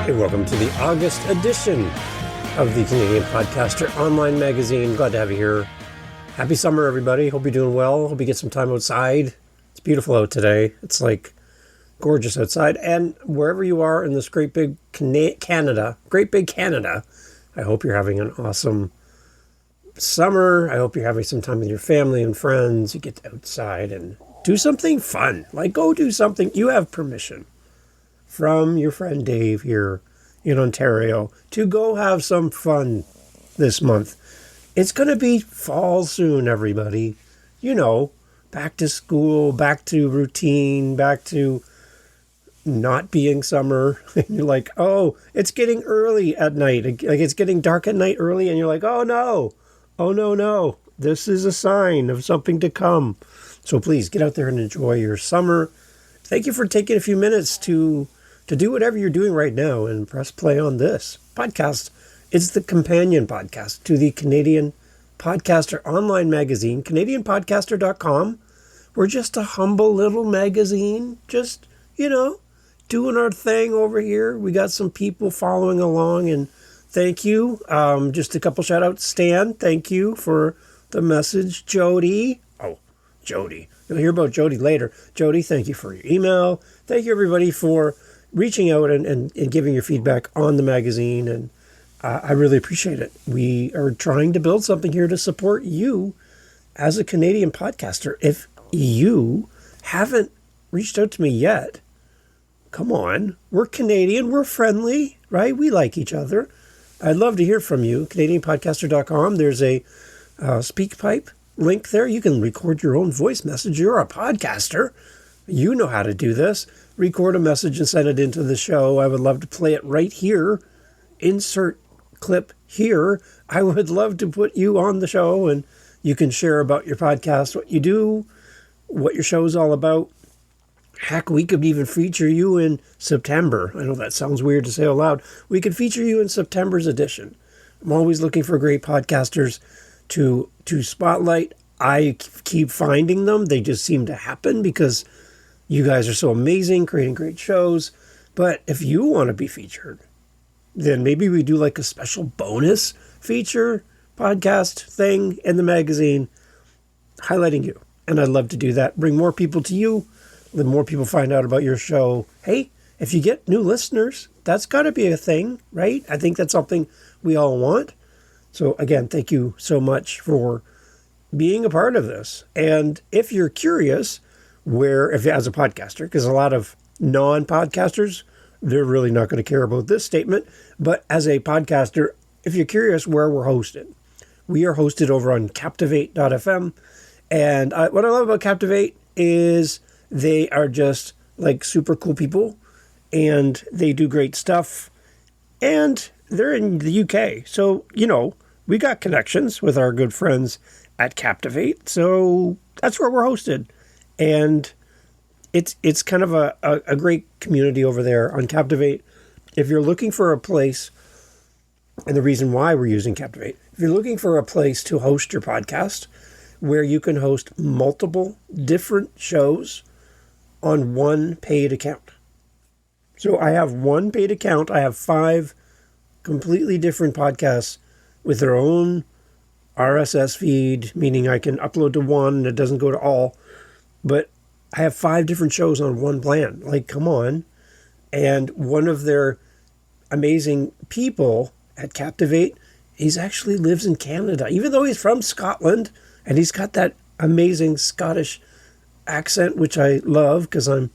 Hey, welcome to the August edition of the Canadian Podcaster Online Magaizne. Glad to have you here. Happy summer, everybody. Hope you're doing well. Hope you get some time outside. It's beautiful out today. It's like gorgeous outside. And wherever you are in this great big Canada, I hope you're having an awesome summer. I hope you're having some time with your family and friends. You get outside and do something fun. Like, go do something. You have permission from your friend Dave here in Ontario to go have some fun this month. It's going to be fall soon, everybody. You know, back to school, back to routine, back to not being summer. And you're like, oh, it's getting early at night. Like, it's getting dark at night early. And you're like, oh, no. This is a sign of something to come. So please get out there and enjoy your summer. Thank you for taking a few minutes to do whatever you're doing right now and press play on this podcast. It's the companion podcast to the Canadian Podcaster Online Magaizne, CanadianPodcaster.com. We're just a humble little magazine, just, doing our thing over here. We got some people following along, and thank you. Just a couple shout outs. Stan, thank you for the message. Jody. Oh, Jody. You'll hear about Jody later. Jody, thank you for your email. Thank you, everybody, for reaching out and giving your feedback on the magazine. And I really appreciate it. We are trying to build something here to support you as a Canadian podcaster. If you haven't reached out to me yet, come on. We're Canadian. We're friendly, right? We like each other. I'd love to hear from you. CanadianPodcaster.com. There's a SpeakPipe link there. You can record your own voice message. You're a podcaster. You know how to do this. Record a message and send it into the show. I would love to play it right here. Insert clip here. I would love to put you on the show, and you can share about your podcast, what you do, what your show is all about. Heck, we could even feature you in September. I know that sounds weird to say out loud. We could feature you in September's edition. I'm always looking for great podcasters to spotlight. I keep finding them. They just seem to happen because you guys are so amazing, creating great shows. But if you want to be featured, then maybe we do like a special bonus feature podcast thing in the magazine highlighting you. And I'd love to do that. Bring more people to you. The more people find out about your show. Hey, if you get new listeners, that's got to be a thing, right? I think that's something we all want. So again, thank you so much for being a part of this. And if you're curious, if as a podcaster, because a lot of non-podcasters, they're really not going to care about this statement. But as a podcaster, if you're curious where we're hosted, we are hosted over on Captivate.fm. And what I love about Captivate is they are just like super cool people, and they do great stuff. And they're in the UK. So, we got connections with our good friends at Captivate. So that's where we're hosted. And it's kind of a great community over there on Captivate. If you're looking for a place, and the reason why we're using Captivate, if you're looking for a place to host your podcast where you can host multiple different shows on one paid account. So I have one paid account. I have 5 completely different podcasts with their own RSS feed, meaning I can upload to one and it doesn't go to all. But I have 5 different shows on one plan. Like, come on. And one of their amazing people at Captivate, he's actually lives in Canada, even though he's from Scotland, and he's got that amazing Scottish accent, which I love because I'm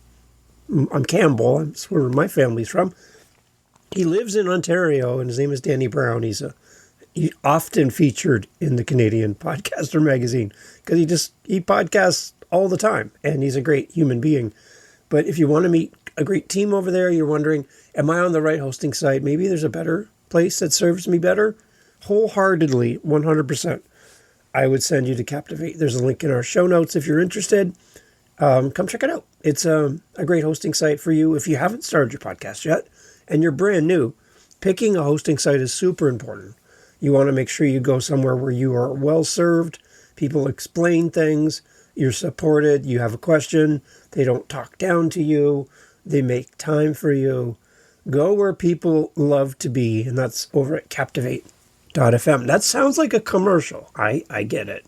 Campbell. That's where my family's from. He lives in Ontario, and his name is Danny Brown. He's often featured in the Canadian Podcaster Magazine because he podcasts all the time, and he's a great human being. But if you want to meet a great team over there, you're wondering, am I on the right hosting site? Maybe there's a better place that serves me better. Wholeheartedly, 100%, I would send you to Captivate. There's a link in our show notes if you're interested. Come check it out. It's a great hosting site for you if you haven't started your podcast yet and you're brand new. Picking a hosting site is super important. You want to make sure you go somewhere where you are well served. People explain things. You're supported. You have a question. They don't talk down to you. They make time for you. Go where people love to be, and that's over at Captivate.fm. That sounds like a commercial. I get it.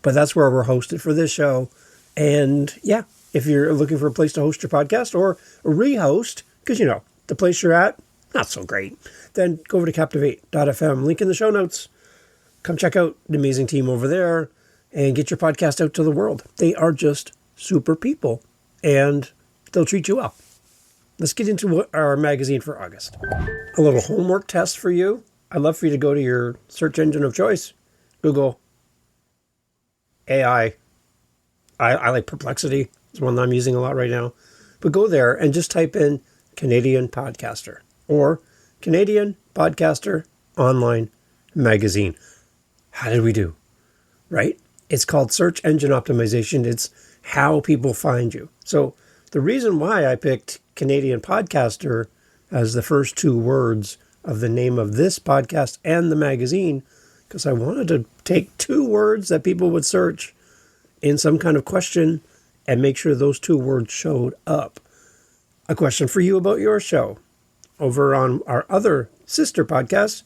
But that's where we're hosted for this show. And yeah, if you're looking for a place to host your podcast or rehost, because the place you're at, not so great, then go over to Captivate.fm. Link in the show notes. Come check out the amazing team over there and get your podcast out to the world. They are just super people, and they'll treat you well. Let's get into our magazine for August. A little homework test for you. I'd love for you to go to your search engine of choice. Google AI. I like Perplexity. It's one that I'm using a lot right now. But go there and just type in Canadian Podcaster or Canadian Podcaster Online Magazine. How did we do? Right? It's called search engine optimization. It's how people find you. So the reason why I picked Canadian Podcaster as the first two words of the name of this podcast and the magazine, because I wanted to take two words that people would search in some kind of question and make sure those two words showed up. A question for you about your show. Over on our other sister podcast,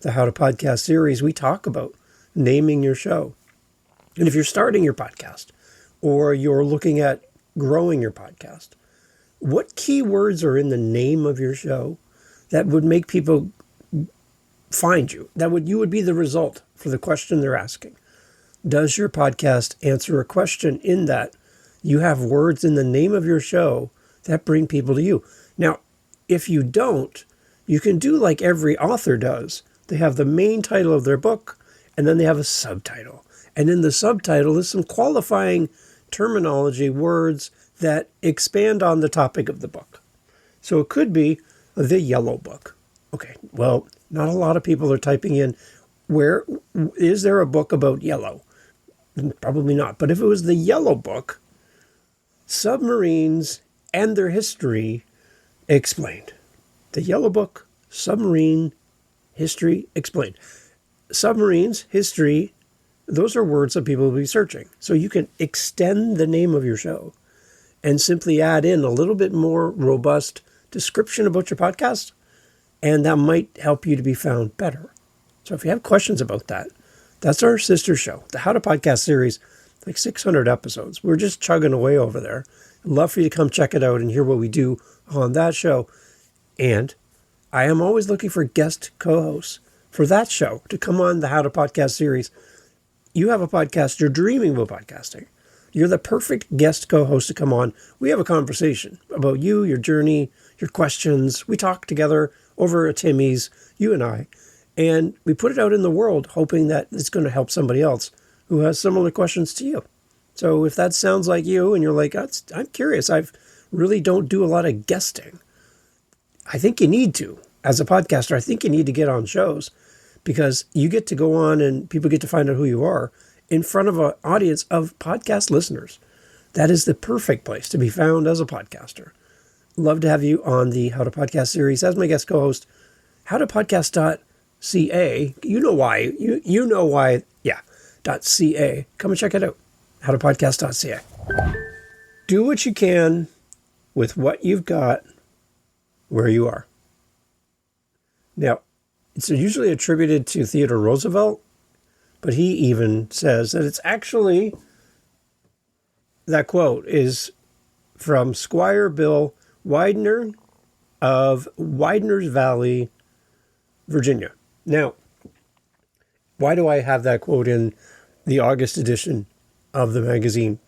the How to Podcast series, we talk about naming your show. And if you're starting your podcast or you're looking at growing your podcast, what keywords are in the name of your show that would make people find you? You would be the result for the question they're asking. Does your podcast answer a question in that you have words in the name of your show that bring people to you? Now, if you don't, you can do like every author does. They have the main title of their book, and then they have a subtitle. And in the subtitle is some qualifying terminology, words that expand on the topic of the book. So it could be the Yellow Book. Okay, well, not a lot of people are typing in, where is there a book about yellow? Probably not. But if it was the Yellow Book, submarines and their history explained. The Yellow Book, submarine history explained. Submarines, history, those are words that people will be searching. So you can extend the name of your show and simply add in a little bit more robust description about your podcast, and that might help you to be found better. So if you have questions about that, that's our sister show, the How to Podcast series, like 600 episodes. We're just chugging away over there. I'd love for you to come check it out and hear what we do on that show. And I am always looking for guest co-hosts for that show to come on the How to Podcast series. You have a podcast, you're dreaming about podcasting. You're the perfect guest co-host to come on. We have a conversation about you, your journey, your questions. We talk together over a Timmy's, you and I, and we put it out in the world hoping that it's going to help somebody else who has similar questions to you. So if that sounds like you and you're like, I'm curious, I really don't do a lot of guesting. I think you need to. As a podcaster, I think you need to get on shows because you get to go on and people get to find out who you are in front of an audience of podcast listeners. That is the perfect place to be found as a podcaster. Love to have you on the How to Podcast series as my guest co-host. howtopodcast.ca. You know why. You know why. Yeah. .ca. Come and check it out. howtopodcast.ca. Do what you can with what you've got where you are. Now, it's usually attributed to Theodore Roosevelt, but he even says that it's actually, that quote is from Squire Bill Widener of Widener's Valley, Virginia. Now, why do I have that quote in the August edition of the magazine?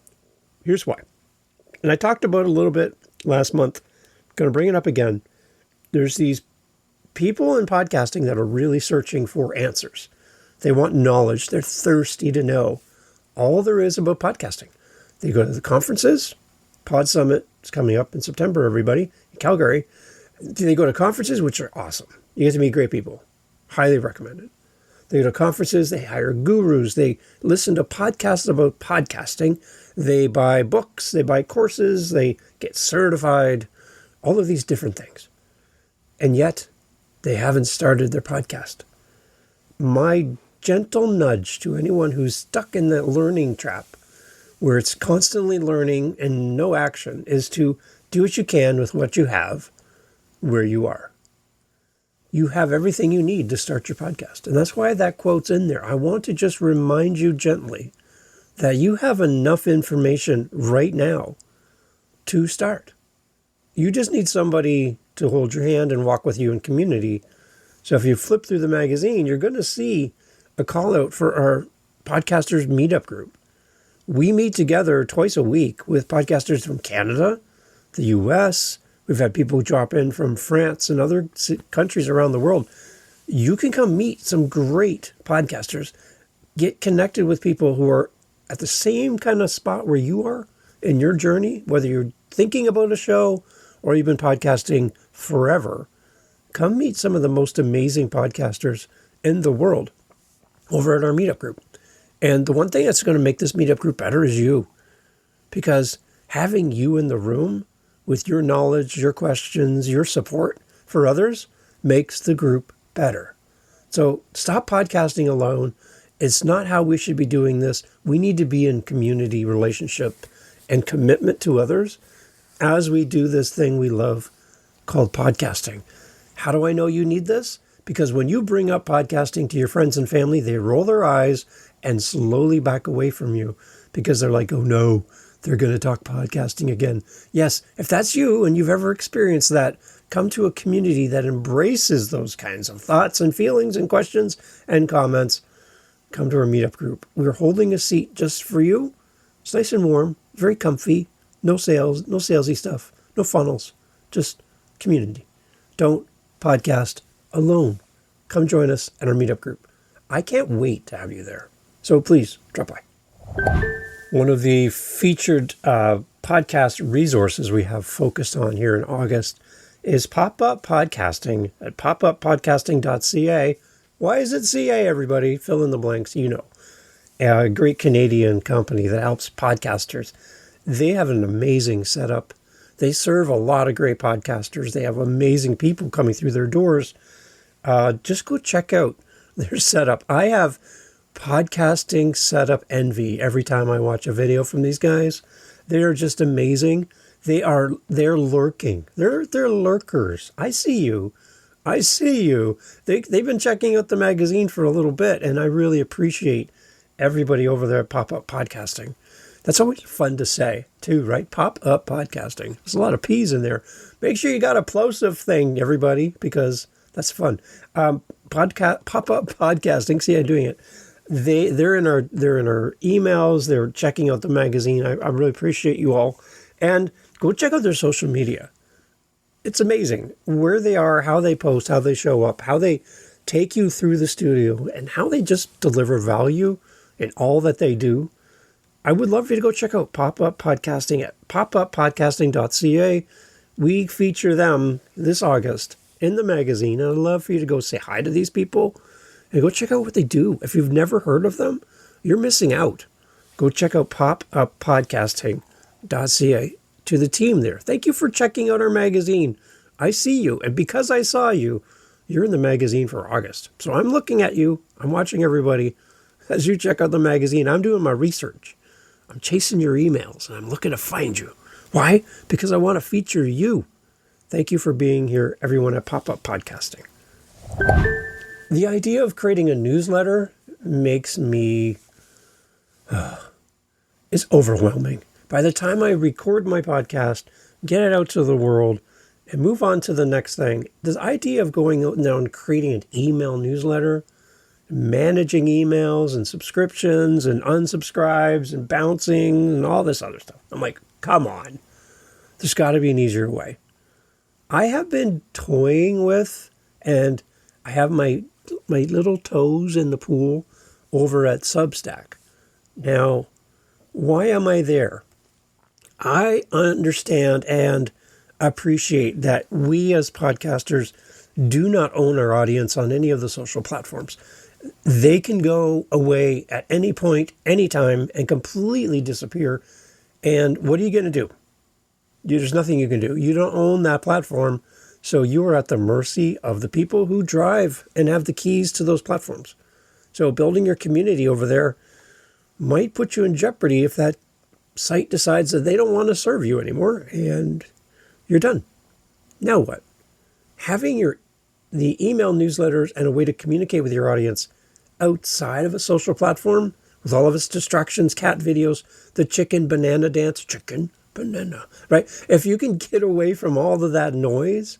Here's why. And I talked about it a little bit last month. I'm going to bring it up again. There's these people in podcasting that are really searching for answers. They want knowledge. They're thirsty to know all there is about podcasting. They go to the conferences. Pod Summit is coming up in September, everybody, in Calgary. They go to conferences, which are awesome. You get to meet great people. Highly recommended. They go to conferences. They hire gurus. They listen to podcasts about podcasting. They buy books. They buy courses. They get certified. All of these different things. And yet, they haven't started their podcast. My gentle nudge to anyone who's stuck in that learning trap where it's constantly learning and no action is to do what you can with what you have where you are. You have everything you need to start your podcast. And that's why that quote's in there. I want to just remind you gently that you have enough information right now to start. You just need somebody to hold your hand and walk with you in community. So if you flip through the magazine, you're going to see a call out for our podcasters meetup group. We meet together twice a week with podcasters from Canada, the US. We've had people drop in from France and other countries around the world. You can come meet some great podcasters. Get connected with people who are at the same kind of spot where you are in your journey, whether you're thinking about a show or you've been podcasting forever. Come meet some of the most amazing podcasters in the world over at our meetup group. And the one thing that's going to make this meetup group better is you. Because having you in the room with your knowledge, your questions, your support for others makes the group better. So stop podcasting alone. It's not how we should be doing this. We need to be in community relationship and commitment to others as we do this thing we love called podcasting. How do I know you need this? Because when you bring up podcasting to your friends and family, they roll their eyes and slowly back away from you because they're like, oh no, they're going to talk podcasting again. Yes, if that's you and you've ever experienced that, come to a community that embraces those kinds of thoughts and feelings and questions and comments. Come to our meetup group. We're holding a seat just for you. It's nice and warm, very comfy, no sales, no salesy stuff, no funnels, just community. Don't podcast alone. Come join us at our meetup group. I can't wait to have you there. So please drop by. One of the featured podcast resources we have focused on here in August is pop-up podcasting at popuppodcasting.ca. Why is it CA, everybody? Fill in the blanks, you know. A great Canadian company that helps podcasters. They have an amazing setup. They serve a lot of great podcasters. They have amazing people coming through their doors. Just go check out their setup. I have podcasting setup envy every time I watch a video from these guys. They are just amazing. They're lurking. They're lurkers. I see you. I see you. They've been checking out the magazine for a little bit, and I really appreciate everybody over there at Pop-Up Podcasting. That's always fun to say, too, right? Pop-Up Podcasting. There's a lot of P's in there. Make sure you got a plosive thing, everybody, because that's fun. Pop-Up Podcasting. See, I'm doing it. They're in our emails. They're checking out the magazine. I really appreciate you all. And go check out their social media. It's amazing where they are, how they post, how they show up, how they take you through the studio, and how they just deliver value in all that they do. I would love for you to go check out Pop-Up Podcasting at popuppodcasting.ca. We feature them this August in the magazine, and I'd love for you to go say hi to these people and go check out what they do. If you've never heard of them, you're missing out. Go check out popuppodcasting.ca. To the team there, thank you for checking out our magazine. I see you, and because I saw you, you're in the magazine for August. So I'm looking at you. I'm watching everybody as you check out the magazine. I'm doing my research. I'm chasing your emails, and I'm looking to find you. Why? Because I want to feature you. Thank you for being here, everyone at Pop-Up Podcasting. The idea of creating a newsletter makes me... it's overwhelming. By the time I record my podcast, get it out to the world, and move on to the next thing, this idea of going out now and creating an email newsletter, managing emails and subscriptions and unsubscribes and bouncing and all this other stuff. I'm like, come on. There's got to be an easier way. I have been toying with, and I have my little toes in the pool over at Substack. Now, why am I there? I understand and appreciate that we as podcasters do not own our audience on any of the social platforms. They can go away at any point, anytime, and completely disappear. And what are you going to do? There's nothing you can do. You don't own that platform, so you are at the mercy of the people who drive and have the keys to those platforms. So building your community over there might put you in jeopardy if that site decides that they don't want to serve you anymore, and you're done. Now what? having the email newsletters and a way to communicate with your audience outside of a social platform with all of its distractions, cat videos, the chicken banana dance, chicken banana, right? If you can get away from all of that noise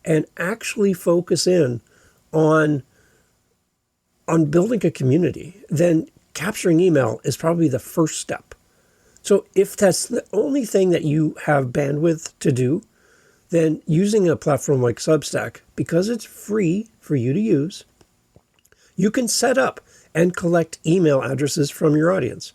and actually focus in on building a community, then capturing email is probably the first step. So if that's the only thing that you have bandwidth to do, then using a platform like Substack, because it's free for you to use, you can set up and collect email addresses from your audience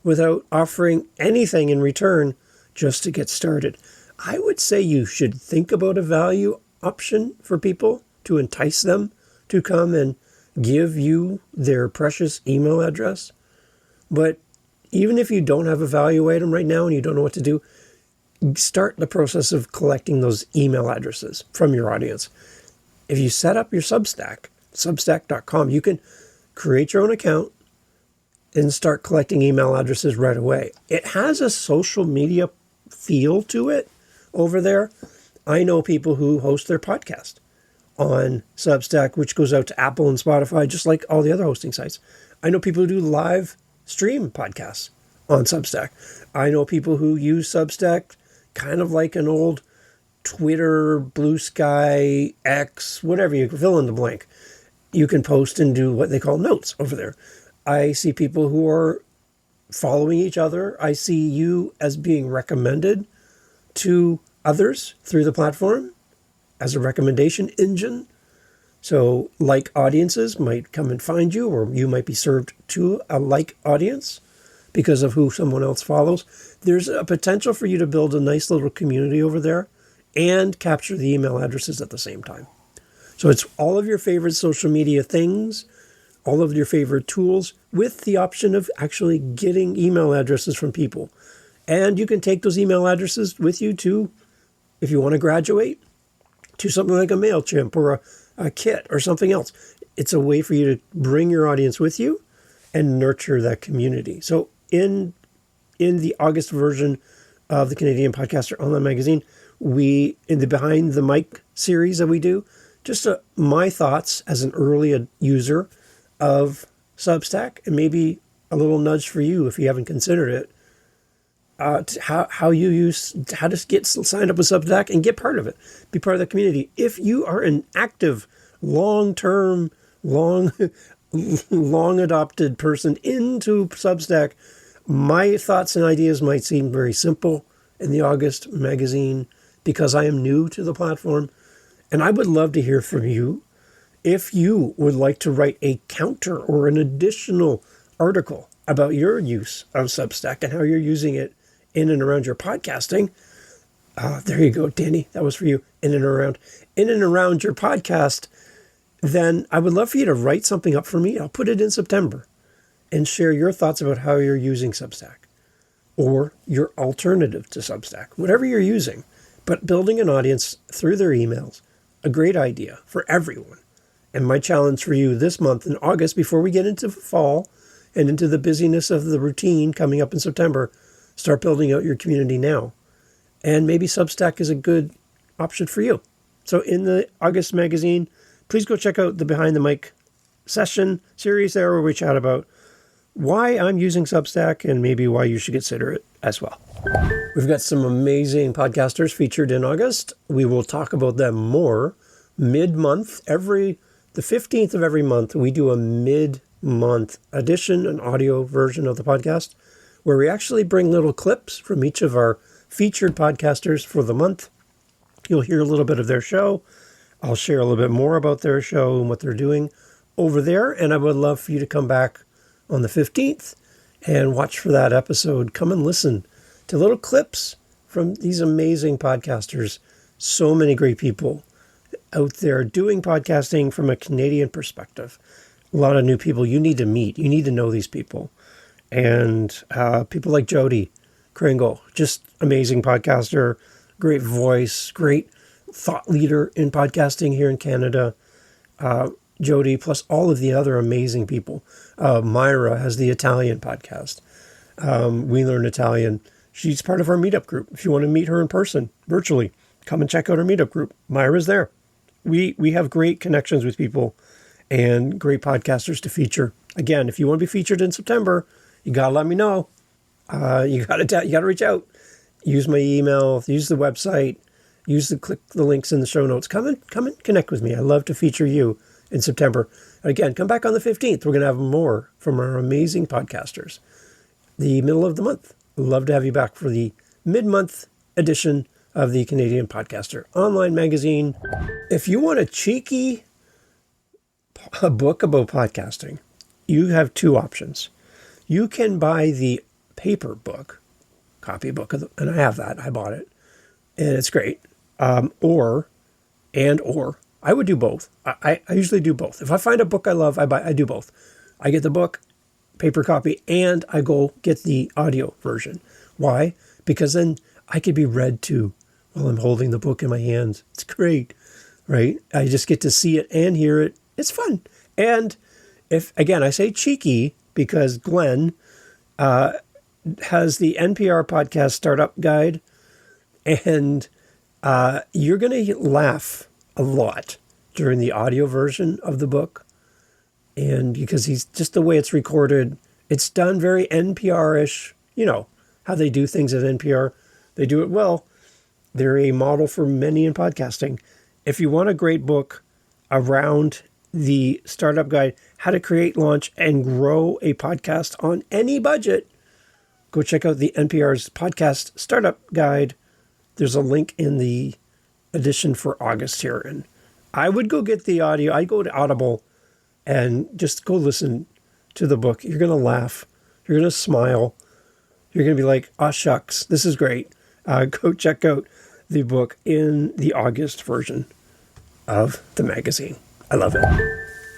without offering anything in return just to get started. I would say you should think about a value option for people to entice them to come and give you their precious email address. But even if you don't have a value item right now and you don't know what to do, start the process of collecting those email addresses from your audience. If you set up your Substack, substack.com, you can create your own account and start collecting email addresses right away. It has a social media feel to it over there. I know people who host their podcast on Substack, which goes out to Apple and Spotify, just like all the other hosting sites. I know people who do live stream podcasts on Substack. I know people who use Substack kind of like an old Twitter, Blue Sky, X, whatever, you can fill in the blank. You can post and do what they call notes over there. I see people who are following each other. I see you as being recommended to others through the platform as a recommendation engine. So like audiences might come and find you, or you might be served to a like audience because of who someone else follows. There's a potential for you to build a nice little community over there and capture the email addresses at the same time. So it's all of your favorite social media things, all of your favorite tools, with the option of actually getting email addresses from people. And you can take those email addresses with you to, if you want to graduate, to something like a MailChimp or a Kit or something else. It's a way for you to bring your audience with you and nurture that community. So in the August version of the Canadian Podcaster Online Magazine, in the Behind the Mic series that we do, just my thoughts as an early user of Substack, and maybe a little nudge for you if you haven't considered it, how to get signed up with Substack and get part of it, be part of the community. If you are an active, long-term, long adopted person into Substack, my thoughts and ideas might seem very simple in the August magazine because I am new to the platform. And I would love to hear from you. If you would like to write a counter or an additional article about your use of Substack and how you're using it in and around your podcasting, there you go, Danny, that was for you, in and around your podcast, then I would love for you to write something up for me. I'll put it in September and share your thoughts about how you're using Substack or your alternative to Substack, whatever you're using. But building an audience through their emails, a great idea for everyone. And my challenge for you this month in August, before we get into fall and into the busyness of the routine coming up in September, start building out your community now. And maybe Substack is a good option for you. So in the August magazine, please go check out the Behind the Mic session series there where we chat about why I'm using Substack and maybe why you should consider it as well. We've got some amazing podcasters featured in August. We will talk about them more mid-month. The 15th of every month, we do a mid-month edition, an audio version of the podcast, where we actually bring little clips from each of our featured podcasters for the month. You'll hear a little bit of their show. I'll share a little bit more about their show and what they're doing over there. And I would love for you to come back on the 15th and watch for that episode. Come and listen to little clips from these amazing podcasters. So many great people out there doing podcasting from a Canadian perspective. A lot of new people you need to meet. You need to know these people. And people like Jody Kringle, just amazing podcaster, great voice, great thought leader in podcasting here in Canada. Jody, plus all of the other amazing people. Myra has the Italian podcast. We Learn Italian. She's part of our meetup group. If you want to meet her in person, virtually, come and check out our meetup group. Myra's there. we have great connections with people and great podcasters to feature. Again, if you want to be featured in September, you got to let me know. You got to reach out. Use my email, use the website, click the links in the show notes. Come and connect with me. I love to feature you in September. Again, come back on the 15th. We're going to have more from our amazing podcasters. The middle of the month. Love to have you back for the mid-month edition of the Canadian Podcaster Online Magazine. If you want a cheeky book about podcasting, you have two options. You can buy the paper book, copybook, and I have that. I bought it, and it's great. Or I would do both. I usually do both. If I find a book I love, I do both. I get the book, paper copy, and I go get the audio version. Why? Because then I could be read to while I'm holding the book in my hands. It's great, right? I just get to see it and hear it. It's fun. And if, again, I say cheeky because Glenn has the NPR podcast startup guide, and you're going to laugh a lot during the audio version of the book. And because he's just the way it's recorded, it's done very NPR-ish. You know how they do things at NPR. They do it well. They're a model for many in podcasting. If you want a great book around the startup guide, how to create, launch, and grow a podcast on any budget, go check out the NPR's podcast startup guide. There's a link in the edition for August here. And I would go get the audio. I'd go to Audible and just go listen to the book. You're going to laugh. You're going to smile. You're going to be like, oh, shucks, this is great. Go check out the book in the August version of the magazine. I love it.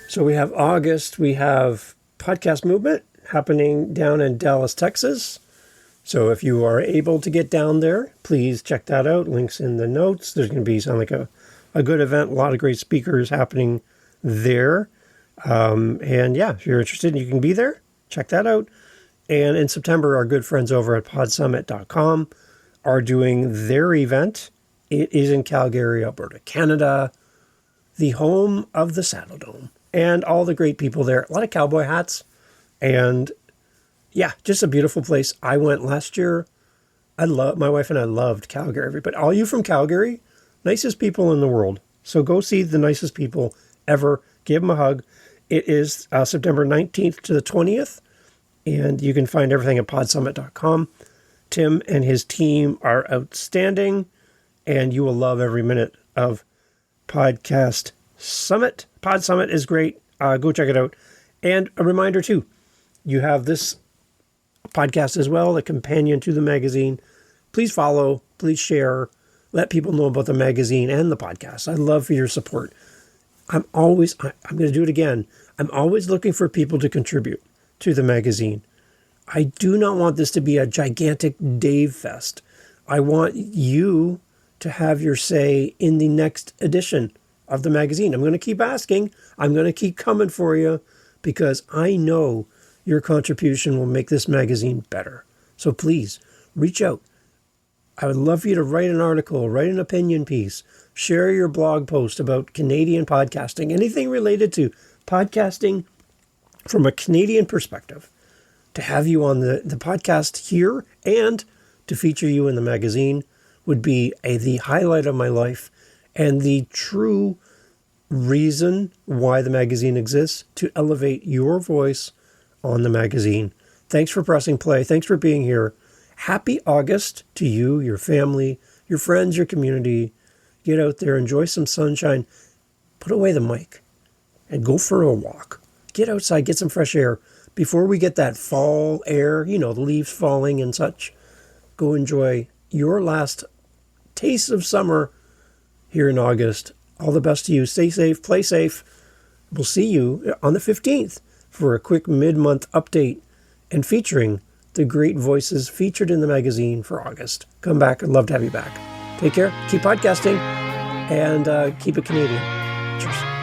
So we have August. We have Podcast Movement happening down in Dallas, Texas. So if you are able to get down there, please check that out. Links in the notes. There's going to sound like a good event. A lot of great speakers happening there. And yeah, if you're interested, you can be there. Check that out. And in September, our good friends over at podsummit.com are doing their event. It is in Calgary, Alberta, Canada, the home of the Saddle Dome, and all the great people there. A lot of cowboy hats. And yeah, just a beautiful place. I went last year. My wife and I loved Calgary. But all you from Calgary, nicest people in the world. So go see the nicest people ever. Give them a hug. It is September 19th to the 20th. And you can find everything at podsummit.com. Tim and his team are outstanding. And you will love every minute of Podcast Summit. Pod Summit is great. Go check it out. And a reminder, too, you have this podcast as well, a companion to the magazine. Please follow, please share, let people know about the magazine and the podcast. I'd love for your support. I'm going to do it again. I'm always looking for people to contribute to the magazine. I do not want this to be a gigantic Dave fest. I want you to have your say in the next edition of the magazine. I'm going to keep asking. I'm going to keep coming for you because I know your contribution will make this magazine better. So please reach out. I would love for you to write an article, write an opinion piece, share your blog post about Canadian podcasting, anything related to podcasting from a Canadian perspective, to have you on the podcast here and to feature you in the magazine would be the highlight of my life and the true reason why the magazine exists, to elevate your voice on the magazine. Thanks for pressing play. Thanks for being here. Happy August to you, your family, your friends, your community. Get out there, enjoy some sunshine, put away the mic, and go for a walk. Get outside, get some fresh air. Before we get that fall air, the leaves falling and such, go enjoy your last taste of summer here in August. All the best to you. Stay safe, play safe. We'll see you on the 15th for a quick mid-month update and featuring the great voices featured in the magazine for August. Come back. I'd love to have you back. Take care. Keep podcasting and keep it Canadian. Cheers.